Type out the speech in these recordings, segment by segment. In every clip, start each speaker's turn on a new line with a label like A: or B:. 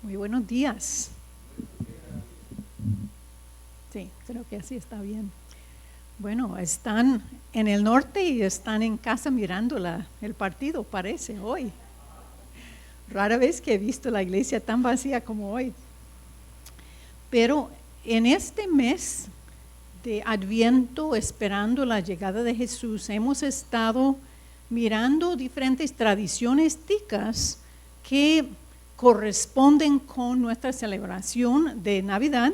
A: Muy buenos días. Sí, creo que así está bien. Bueno, están en el norte y están en casa mirando el partido, parece, hoy. Rara vez que he visto la iglesia tan vacía como hoy. Pero en este mes de Adviento, esperando la llegada de Jesús, hemos estado mirando diferentes tradiciones ticas que corresponden con nuestra celebración de Navidad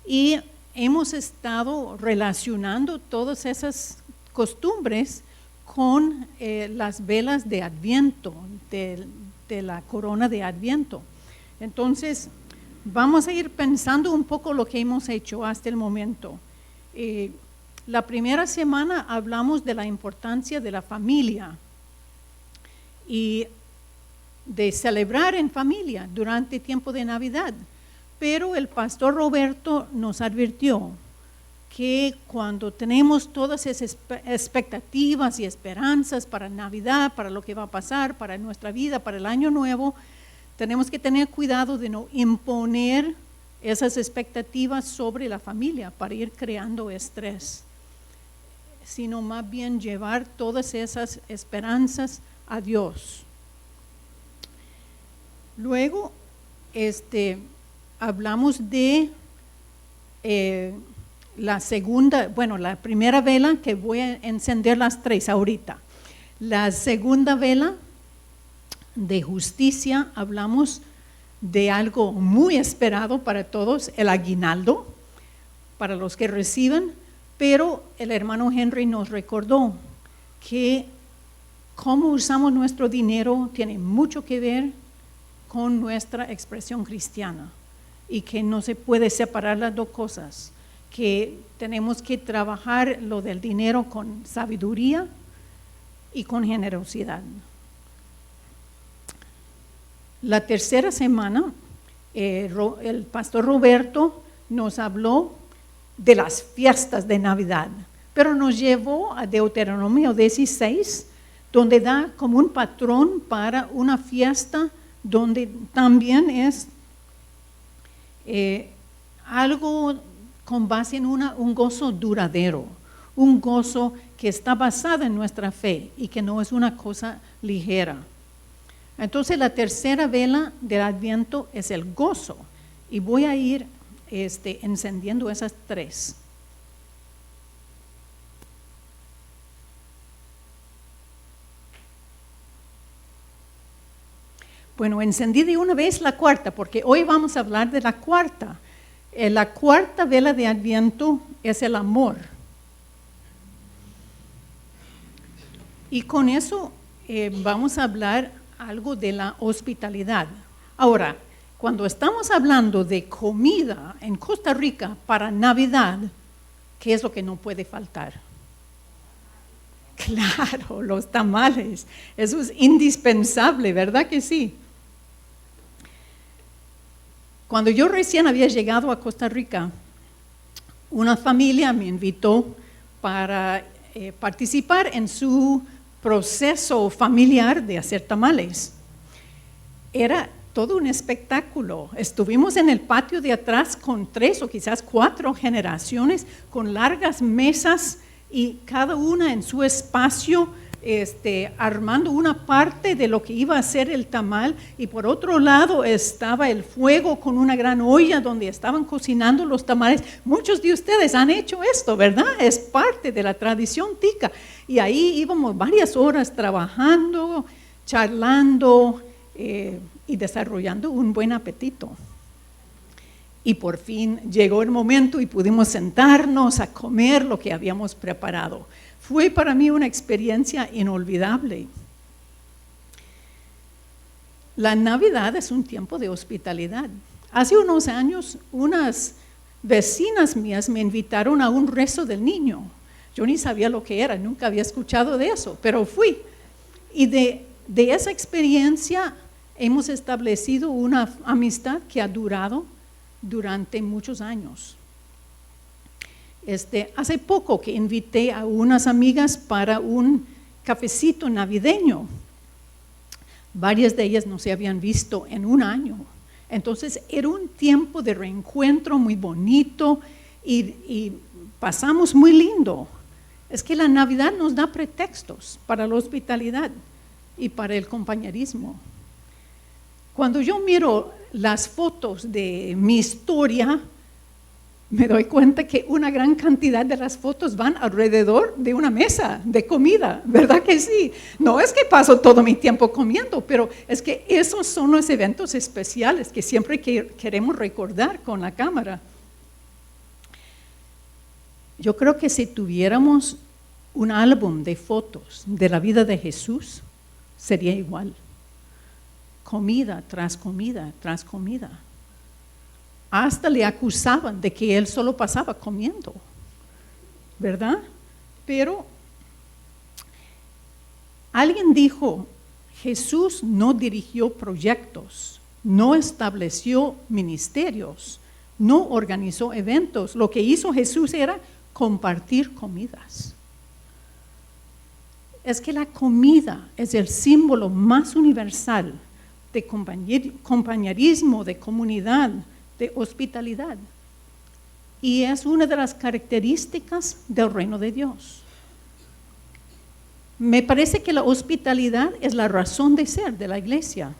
A: y hemos estado relacionando todas esas costumbres con las velas de Adviento, de la corona de Adviento. Entonces, vamos a ir pensando un poco lo que hemos hecho hasta el momento. La primera semana hablamos de la importancia de la familia y de celebrar en familia durante tiempo de Navidad. Pero el pastor Roberto nos advirtió que cuando tenemos todas esas expectativas y esperanzas para Navidad, para lo que va a pasar, para nuestra vida, para el año nuevo, tenemos que tener cuidado de no imponer esas expectativas sobre la familia para ir creando estrés, sino más bien llevar todas esas esperanzas a Dios. Luego, hablamos de la primera vela, que voy a encender las 3 ahorita. La segunda vela de justicia, hablamos de algo muy esperado para todos, el aguinaldo, para los que reciben, pero el hermano Henry nos recordó que cómo usamos nuestro dinero tiene mucho que ver con nuestra expresión cristiana y que no se puede separar las dos cosas, que tenemos que trabajar lo del dinero con sabiduría y con generosidad. La tercera semana, el pastor Roberto nos habló de las fiestas de Navidad, pero nos llevó a Deuteronomio 16, donde da como un patrón para una fiesta donde también es algo con base en un gozo duradero, un gozo que está basado en nuestra fe y que no es una cosa ligera. Entonces la tercera vela del Adviento es el gozo y voy a ir encendiendo esas 3. Bueno, encendí de una vez la cuarta, porque hoy vamos a hablar de la cuarta. La cuarta vela de Adviento es el amor. Y con eso vamos a hablar algo de la hospitalidad. Ahora, cuando estamos hablando de comida en Costa Rica para Navidad, ¿qué es lo que no puede faltar? Claro, los tamales. Eso es indispensable, ¿verdad que sí? Cuando yo recién había llegado a Costa Rica, una familia me invitó para participar en su proceso familiar de hacer tamales. Era todo un espectáculo. Estuvimos en el patio de atrás con 3 o quizás 4 generaciones, con largas mesas y cada una en su espacio, armando una parte de lo que iba a ser el tamal, y por otro lado estaba el fuego con una gran olla donde estaban cocinando los tamales. Muchos de ustedes han hecho esto, ¿verdad? Es parte de la tradición tica, y ahí íbamos varias horas trabajando, charlando y desarrollando un buen apetito. Y por fin llegó el momento y pudimos sentarnos a comer lo que habíamos preparado. Fue para mí una experiencia inolvidable. La Navidad es un tiempo de hospitalidad. Hace unos años, unas vecinas mías me invitaron a un rezo del niño. Yo ni sabía lo que era, nunca había escuchado de eso, pero fui. Y de esa experiencia hemos establecido una amistad que ha durado durante muchos años. Hace poco que invité a unas amigas para un cafecito navideño. Varias de ellas no se habían visto en un año. Entonces era un tiempo de reencuentro muy bonito y pasamos muy lindo. Es que la Navidad nos da pretextos para la hospitalidad y para el compañerismo. Cuando yo miro las fotos de mi historia, me doy cuenta que una gran cantidad de las fotos van alrededor de una mesa de comida, ¿verdad que sí? No es que paso todo mi tiempo comiendo, pero es que esos son los eventos especiales que siempre queremos recordar con la cámara. Yo creo que si tuviéramos un álbum de fotos de la vida de Jesús, sería igual. Comida tras comida tras comida. Hasta le acusaban de que él solo pasaba comiendo, ¿verdad? Pero alguien dijo, Jesús no dirigió proyectos, no estableció ministerios, no organizó eventos. Lo que hizo Jesús era compartir comidas. Es que la comida es el símbolo más universal de compañerismo, de comunidad, de hospitalidad. Y es una de las características del reino de Dios. Me parece que la hospitalidad es la razón de ser de la iglesia.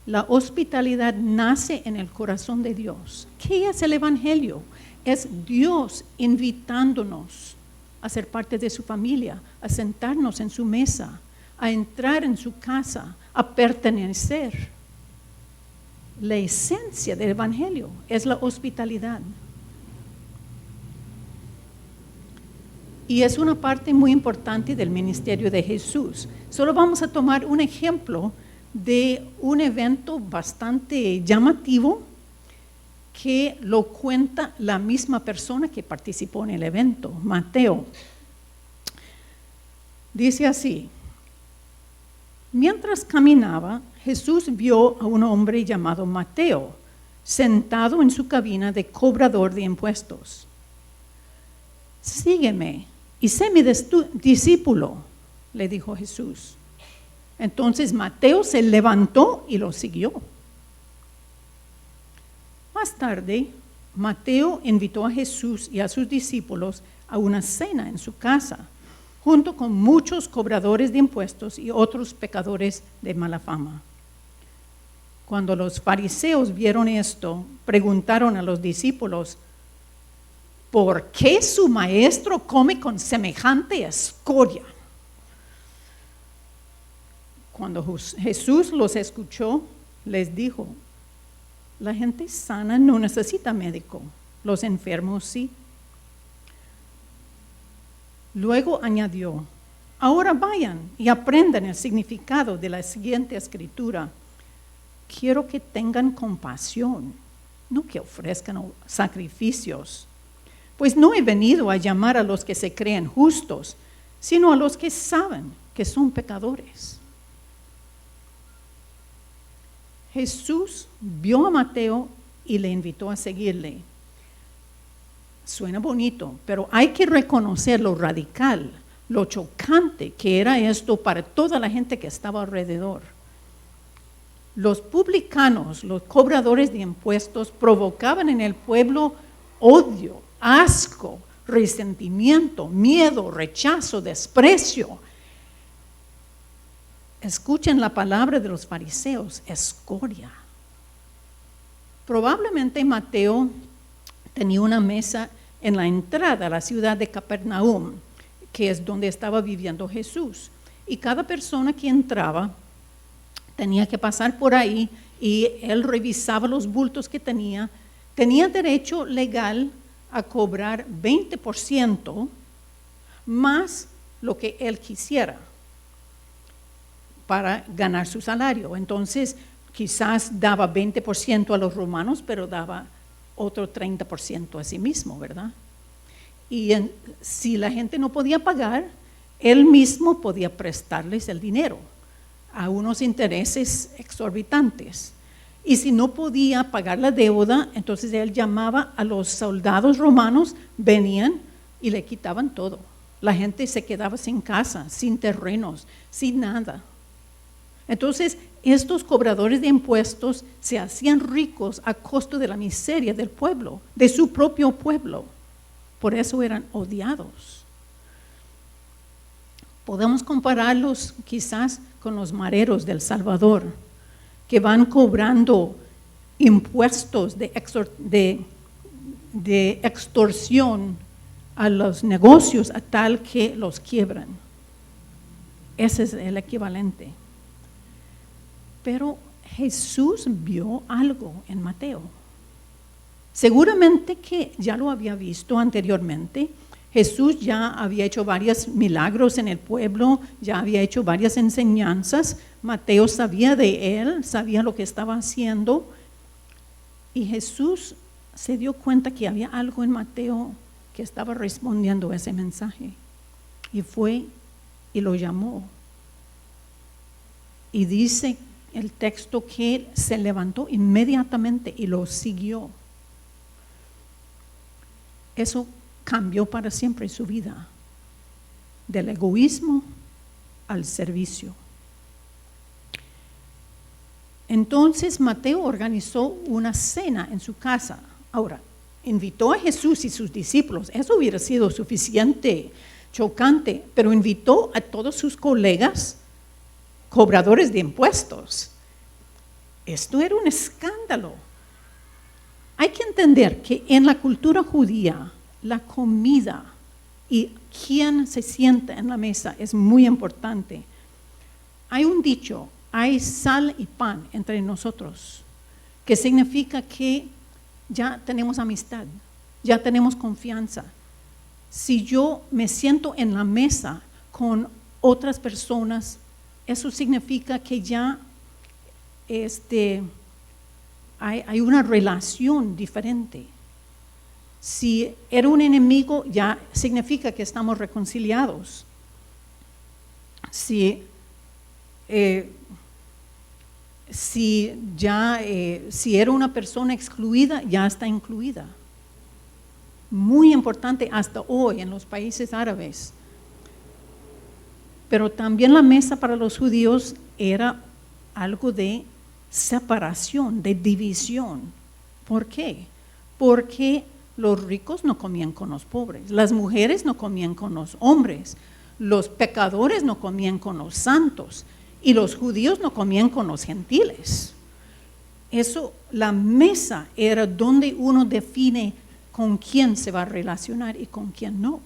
A: La hospitalidad nace en el corazón de Dios. ¿Qué es el evangelio? Es Dios invitándonos a ser parte de su familia, a sentarnos en su mesa, a entrar en su casa, a pertenecer. La esencia del evangelio es la hospitalidad. Y es una parte muy importante del ministerio de Jesús. Solo vamos a tomar un ejemplo de un evento bastante llamativo que lo cuenta la misma persona que participó en el evento, Mateo. Dice así: mientras caminaba, Jesús vio a un hombre llamado Mateo, sentado en su cabina de cobrador de impuestos. Sígueme y sé mi discípulo, le dijo Jesús. Entonces Mateo se levantó y lo siguió. Más tarde, Mateo invitó a Jesús y a sus discípulos a una cena en su casa, junto con muchos cobradores de impuestos y otros pecadores de mala fama. Cuando los fariseos vieron esto, preguntaron a los discípulos, ¿por qué su maestro come con semejante escoria? Cuando Jesús los escuchó, les dijo, la gente sana no necesita médico, los enfermos sí. Luego añadió, ahora vayan y aprendan el significado de la siguiente escritura. Quiero que tengan compasión, no que ofrezcan sacrificios. Pues no he venido a llamar a los que se creen justos, sino a los que saben que son pecadores. Jesús vio a Mateo y le invitó a seguirle. Suena bonito, pero hay que reconocer lo radical, lo chocante que era esto para toda la gente que estaba alrededor. Los publicanos, los cobradores de impuestos, provocaban en el pueblo odio, asco, resentimiento, miedo, rechazo, desprecio. Escuchen la palabra de los fariseos, escoria. Probablemente Mateo tenía una mesa en la entrada a la ciudad de Capernaum, que es donde estaba viviendo Jesús. Y cada persona que entraba tenía que pasar por ahí y él revisaba los bultos que tenía. Tenía derecho legal a cobrar 20% más lo que él quisiera para ganar su salario. Entonces, quizás daba 20% a los romanos, pero daba otro 30% a sí mismo, ¿verdad? Y si la gente no podía pagar, él mismo podía prestarles el dinero a unos intereses exorbitantes. Y si no podía pagar la deuda, entonces él llamaba a los soldados romanos, venían y le quitaban todo. La gente se quedaba sin casa, sin terrenos, sin nada. Entonces, estos cobradores de impuestos se hacían ricos a costo de la miseria del pueblo, de su propio pueblo. Por eso eran odiados. Podemos compararlos quizás con los mareros del Salvador, que van cobrando impuestos de extorsión a los negocios a tal que los quiebran. Ese es el equivalente. Pero Jesús vio algo en Mateo. Seguramente que ya lo había visto anteriormente. Jesús ya había hecho varios milagros en el pueblo, ya había hecho varias enseñanzas. Mateo sabía de él, sabía lo que estaba haciendo. Y Jesús se dio cuenta que había algo en Mateo que estaba respondiendo a ese mensaje. Y fue y lo llamó. Y dice el texto que él se levantó inmediatamente y lo siguió. Eso cambió para siempre su vida, del egoísmo al servicio. Entonces Mateo organizó una cena en su casa. Ahora, invitó a Jesús y sus discípulos. Eso hubiera sido suficiente, chocante, pero invitó a todos sus colegas cobradores de impuestos. Esto era un escándalo. Hay que entender que en la cultura judía, la comida y quién se sienta en la mesa es muy importante. Hay un dicho, hay sal y pan entre nosotros, que significa que ya tenemos amistad, ya tenemos confianza. Si yo me siento en la mesa con otras personas, eso significa que ya hay una relación diferente. Si era un enemigo, ya significa que estamos reconciliados. Si era una persona excluida, ya está incluida. Muy importante hasta hoy en los países árabes. Pero también la mesa para los judíos era algo de separación, de división. ¿Por qué? Porque los ricos no comían con los pobres, las mujeres no comían con los hombres, los pecadores no comían con los santos y los judíos no comían con los gentiles. Eso, la mesa era donde uno define con quién se va a relacionar y con quién no.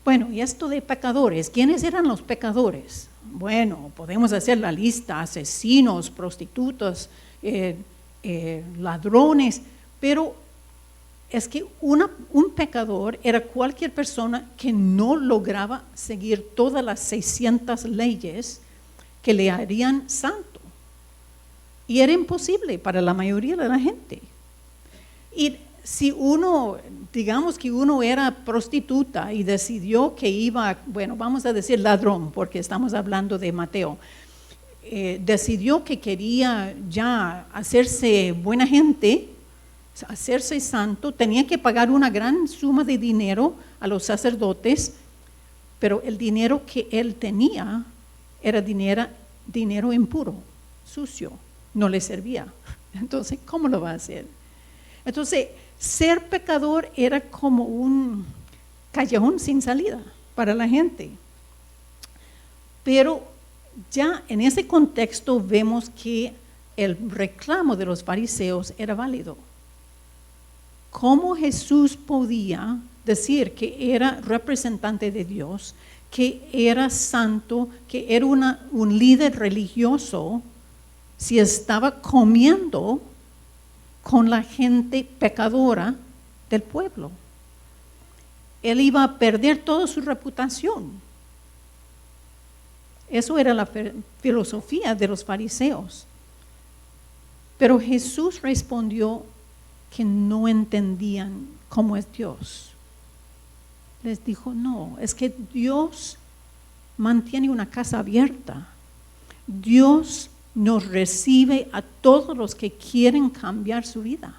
A: Bueno, y esto de pecadores, ¿quiénes eran los pecadores? Bueno, podemos hacer la lista: asesinos, prostitutas, ladrones, pero es que un pecador era cualquier persona que no lograba seguir todas las 600 leyes que le harían santo. Y era imposible para la mayoría de la gente. Y si uno, digamos que uno era prostituta y decidió que iba, bueno, vamos a decir ladrón, porque estamos hablando de Mateo, decidió que quería ya hacerse buena gente, hacerse santo, tenía que pagar una gran suma de dinero a los sacerdotes, pero el dinero que él tenía era dinero impuro, sucio, no le servía. Entonces, ¿cómo lo va a hacer? Entonces, ser pecador era como un callejón sin salida para la gente. Pero ya en ese contexto vemos que el reclamo de los fariseos era válido. ¿Cómo Jesús podía decir que era representante de Dios, que era santo, que era un líder religioso, si estaba comiendo con la gente pecadora del pueblo? Él iba a perder toda su reputación. Eso era la filosofía de los fariseos. Pero Jesús respondió que no entendían cómo es Dios. Les dijo, no, es que Dios mantiene una casa abierta. Dios nos recibe a todos los que quieren cambiar su vida.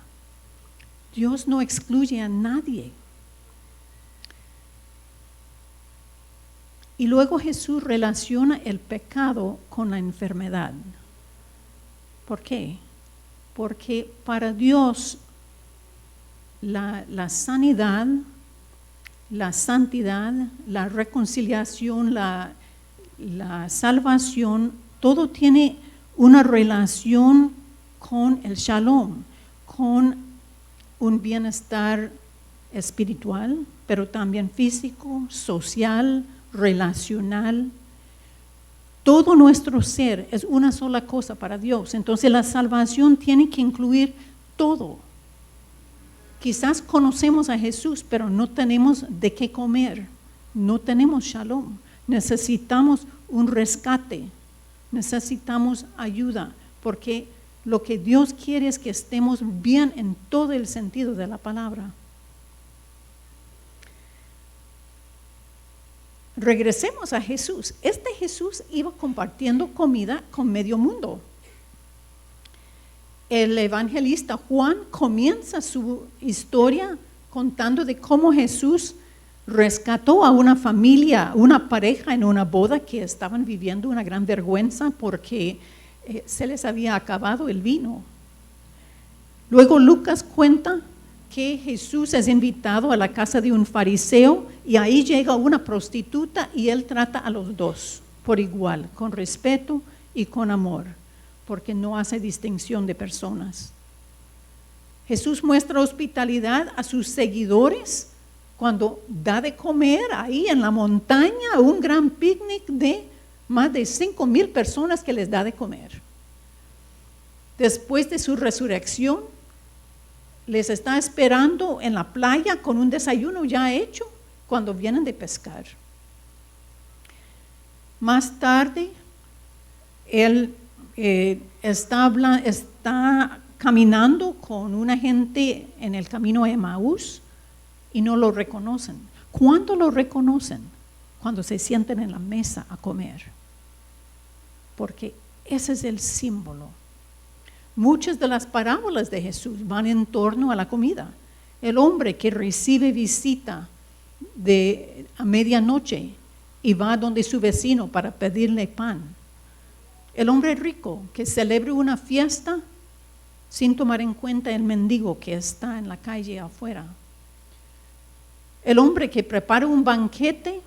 A: Dios no excluye a nadie. Y luego Jesús relaciona el pecado con la enfermedad. ¿Por qué? Porque para Dios la sanidad, la santidad, la reconciliación, la salvación, todo tiene una relación con el shalom, con un bienestar espiritual, pero también físico, social, relacional. Todo nuestro ser es una sola cosa para Dios. Entonces la salvación tiene que incluir todo. Quizás conocemos a Jesús, pero no tenemos de qué comer. No tenemos shalom. Necesitamos un rescate. Necesitamos ayuda, porque lo que Dios quiere es que estemos bien en todo el sentido de la palabra. Regresemos a Jesús. Este Jesús iba compartiendo comida con medio mundo. El evangelista Juan comienza su historia contando de cómo Jesús rescató a una familia, una pareja en una boda que estaban viviendo una gran vergüenza porque se les había acabado el vino. Luego Lucas cuenta que Jesús es invitado a la casa de un fariseo y ahí llega una prostituta y él trata a los dos por igual, con respeto y con amor, porque no hace distinción de personas. Jesús muestra hospitalidad a sus seguidores cuando da de comer ahí en la montaña un gran picnic de más de 5,000 personas que les da de comer. Después de su resurrección, les está esperando en la playa con un desayuno ya hecho cuando vienen de pescar. Más tarde, él está caminando con una gente en el camino a Emaús y no lo reconocen. ¿Cuándo lo reconocen? Cuando se sienten en la mesa a comer. Porque ese es el símbolo. Muchas de las parábolas de Jesús van en torno a la comida. El hombre que recibe visita a medianoche y va donde su vecino para pedirle pan. El hombre rico que celebra una fiesta sin tomar en cuenta el mendigo que está en la calle afuera. El hombre que prepara un banquete,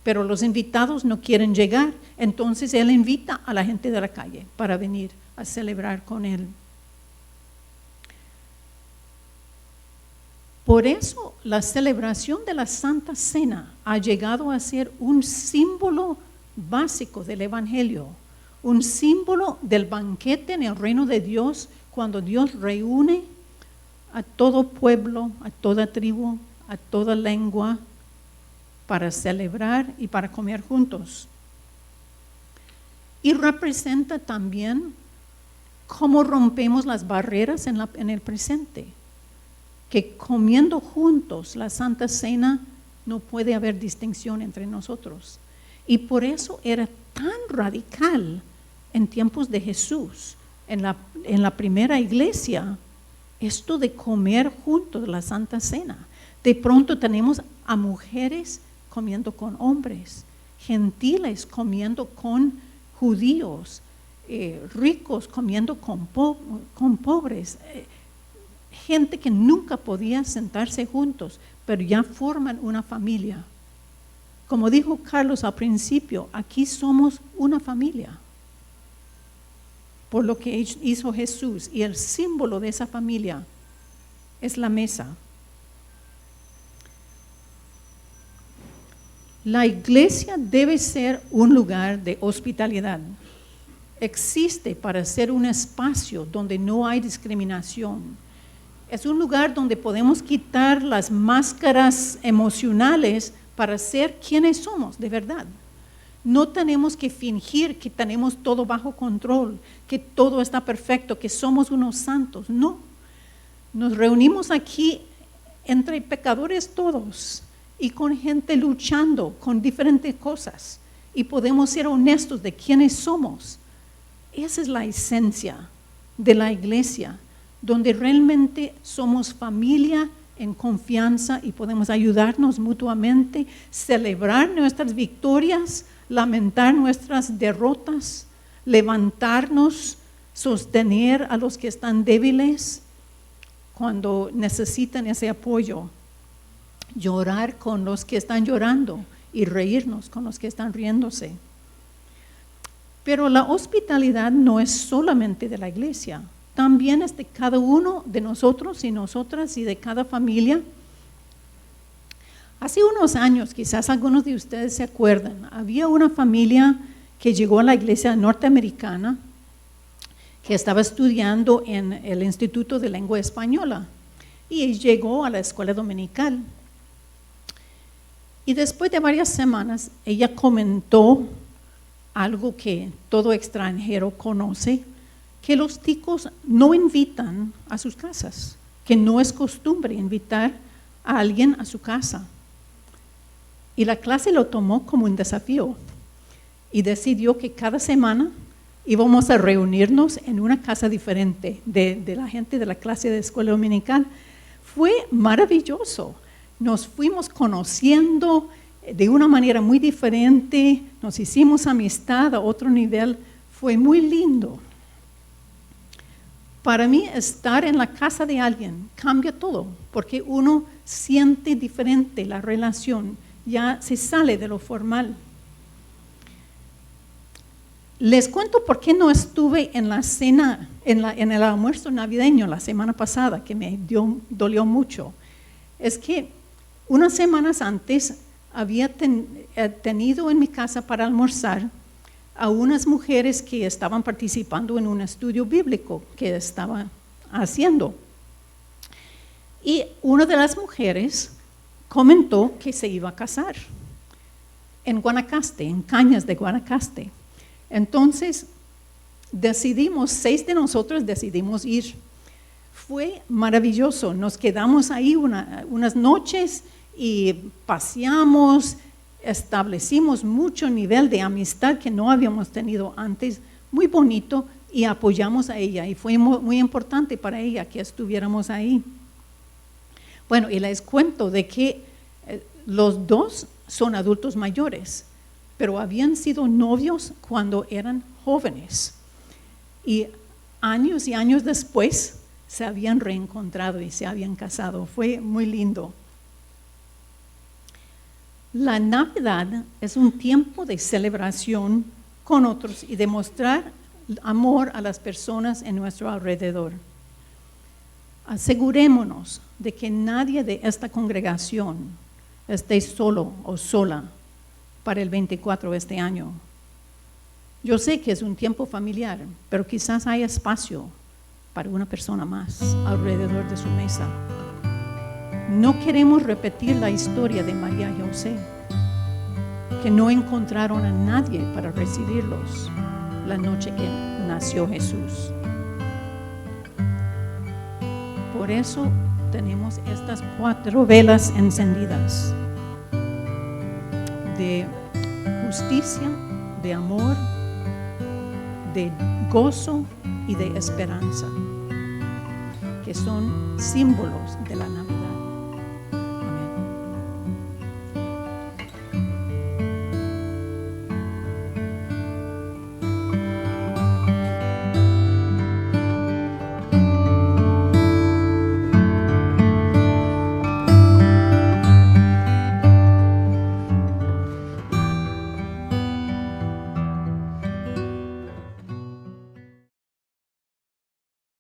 A: pero los invitados no quieren llegar, entonces él invita a la gente de la calle para venir a celebrar con él. Por eso la celebración de la Santa Cena ha llegado a ser un símbolo básico del Evangelio, un símbolo del banquete en el reino de Dios, cuando Dios reúne a todo pueblo, a toda tribu, a toda lengua, para celebrar y para comer juntos. Y representa también cómo rompemos las barreras en el presente, que comiendo juntos la Santa Cena no puede haber distinción entre nosotros. Y por eso era tan radical en tiempos de Jesús, en la primera iglesia, esto de comer juntos la Santa Cena. De pronto tenemos a mujeres comiendo con hombres, gentiles comiendo con judíos, ricos comiendo con pobres, gente que nunca podía sentarse juntos, pero ya forman una familia. Como dijo Carlos al principio, aquí somos una familia. Por lo que hizo Jesús, y el símbolo de esa familia es la mesa. La iglesia debe ser un lugar de hospitalidad. Existe para ser un espacio donde no hay discriminación. Es un lugar donde podemos quitar las máscaras emocionales para ser quienes somos de verdad. No tenemos que fingir que tenemos todo bajo control, que todo está perfecto, que somos unos santos. No. Nos reunimos aquí entre pecadores todos y con gente luchando con diferentes cosas. Y podemos ser honestos de quiénes somos. Esa es la esencia de la iglesia, donde realmente somos familia en confianza y podemos ayudarnos mutuamente, celebrar nuestras victorias, lamentar nuestras derrotas, levantarnos, sostener a los que están débiles cuando necesitan ese apoyo, llorar con los que están llorando y reírnos con los que están riéndose. Pero la hospitalidad no es solamente de la iglesia, también es de cada uno de nosotros y nosotras y de cada familia. Hace unos años, quizás algunos de ustedes se acuerdan, había una familia que llegó a la iglesia norteamericana que estaba estudiando en el Instituto de Lengua Española y llegó a la escuela dominical. Y después de varias semanas, ella comentó algo que todo extranjero conoce, que los ticos no invitan a sus casas, que no es costumbre invitar a alguien a su casa. Y la clase lo tomó como un desafío y decidió que cada semana íbamos a reunirnos en una casa diferente de la gente de la clase de escuela dominical. Fue maravilloso. Nos fuimos conociendo de una manera muy diferente, nos hicimos amistad a otro nivel, fue muy lindo. Para mí estar en la casa de alguien cambia todo, porque uno siente diferente la relación, ya se sale de lo formal. Les cuento por qué no estuve en la cena, en el almuerzo navideño la semana pasada, que me dolió mucho. Es que unas semanas antes había tenido en mi casa para almorzar a unas mujeres que estaban participando en un estudio bíblico que estaba haciendo. Y una de las mujeres comentó que se iba a casar en Guanacaste, en Cañas de Guanacaste. Entonces, 6 de nosotros decidimos ir. Fue maravilloso, nos quedamos ahí unas noches y paseamos, establecimos mucho nivel de amistad que no habíamos tenido antes, muy bonito, y apoyamos a ella, y fue muy importante para ella que estuviéramos ahí. Bueno, y les cuento de que los dos son adultos mayores, pero habían sido novios cuando eran jóvenes, y años después se habían reencontrado y se habían casado. Fue muy lindo. La Navidad es un tiempo de celebración con otros y de mostrar amor a las personas en nuestro alrededor. Asegurémonos de que nadie de esta congregación esté solo o sola para el 24 de este año. Yo sé que es un tiempo familiar, pero quizás hay espacio para una persona más alrededor de su mesa. No queremos repetir la historia de María y José, que no encontraron a nadie para recibirlos la noche que nació Jesús. Por eso tenemos estas 4 velas encendidas de justicia, de amor, de gozo y de esperanza, que son símbolos de la Navidad.